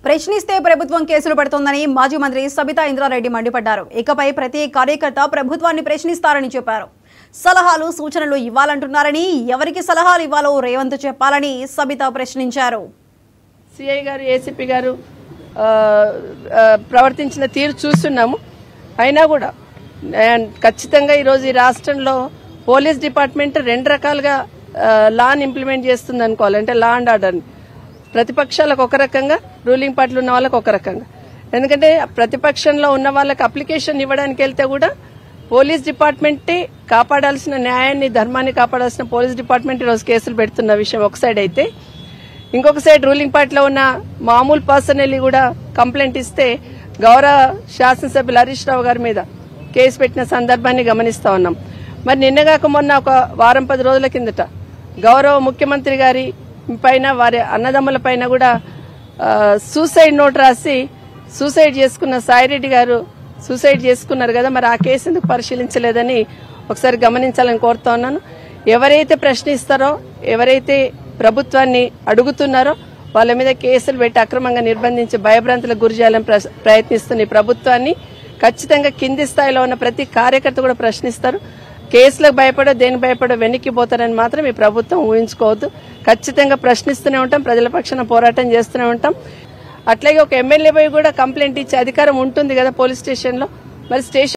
ప్రశ్నిస్తే ప్రభుత్వం కేసులు పెడుతోందని మాజీ మంత్రి సబితా ఇంద్రారెడ్డి మండిపడ్డారు. ఇకపై ప్రతి కార్యకర్త ప్రభుత్వాన్ని ప్రశ్నిస్తారని చెప్పారు. సలహాలు సూచనలు ఇవ్వాలంటున్నారని, ఎవరికి సలహాలు ఇవ్వాలో రేవంత్ చెప్పాలని సబితా ప్రశ్నించారు. సిఐ గారు, ఏసీపీ గారు ప్రవర్తించిన తీరు చూస్తున్నాము. అయినా కూడా ఖచ్చితంగా ఈరోజు ఈ రాష్ట్రంలో పోలీస్ డిపార్ట్మెంట్ రెండు రకాలుగా లాని ఇంప్లిమెంట్ చేస్తుంది అనుకోవాలి. అంటే లా అండ్ ఆర్డర్ని ప్రతిపక్షాలకు ఒక రకంగా, రూలింగ్ పార్టీలు ఉన్న వాళ్ళకి ఒక రకంగా. ఎందుకంటే ప్రతిపక్షంలో ఉన్న వాళ్ళకి అప్లికేషన్ ఇవ్వడానికి వెళ్తే కూడా పోలీస్ డిపార్ట్మెంటే కాపాడాల్సిన న్యాయాన్ని, ధర్మాన్ని కాపాడాల్సిన పోలీస్ డిపార్ట్మెంట్ ఈరోజు కేసులు పెడుతున్న విషయం ఒక సైడ్ అయితే, ఇంకొక సైడ్ రూలింగ్ పార్టీలో ఉన్న మామూలు పర్సనల్ కూడా కంప్లైంట్ ఇస్తే గౌరవ శాసనసభ్యులు హరీష్ రావు గారి మీద కేసు పెట్టిన సందర్భాన్ని గమనిస్తా ఉన్నాం. మరి నిన్నగాక మొన్న ఒక వారం 10 రోజుల కిందట గౌరవ ముఖ్యమంత్రి గారి పైన, వారి అన్నదమ్ముల పైన కూడా సూసైడ్ నోట్ రాసి సూసైడ్ చేసుకున్న సాయిరెడ్డి గారు సూసైడ్ చేసుకున్నారు కదా. మరి ఆ కేసు ఎందుకు పరిశీలించలేదని ఒకసారి గమనించాలని కోరుతా ఉన్నాను. ఎవరైతే ప్రశ్నిస్తారో, ఎవరైతే ప్రభుత్వాన్ని అడుగుతున్నారో వాళ్ళ మీద కేసులు పెట్టి అక్రమంగా నిర్బంధించి భయభ్రాంతులకు గురి చేయాలని ప్రయత్నిస్తున్న ఈ ప్రభుత్వాన్ని ఖచ్చితంగా కింది స్థాయిలో ఉన్న ప్రతి కార్యకర్త కూడా ప్రశ్నిస్తారు. కేసులకు భయపడో, దేనికి భయపడో వెనక్కిపోతారని మాత్రం ఈ ప్రభుత్వం ఊహించుకోవద్దు. ఖచ్చితంగా ప్రశ్నిస్తూనే ఉంటాం, ప్రజల పక్షాన పోరాటం చేస్తూనే ఉంటాం. అట్లాగే ఒక ఎమ్మెల్యే పోయి కూడా కంప్లైంట్ ఇచ్చే అధికారం ఉంటుంది కదా పోలీస్ స్టేషన్లో. మరి స్టేషన్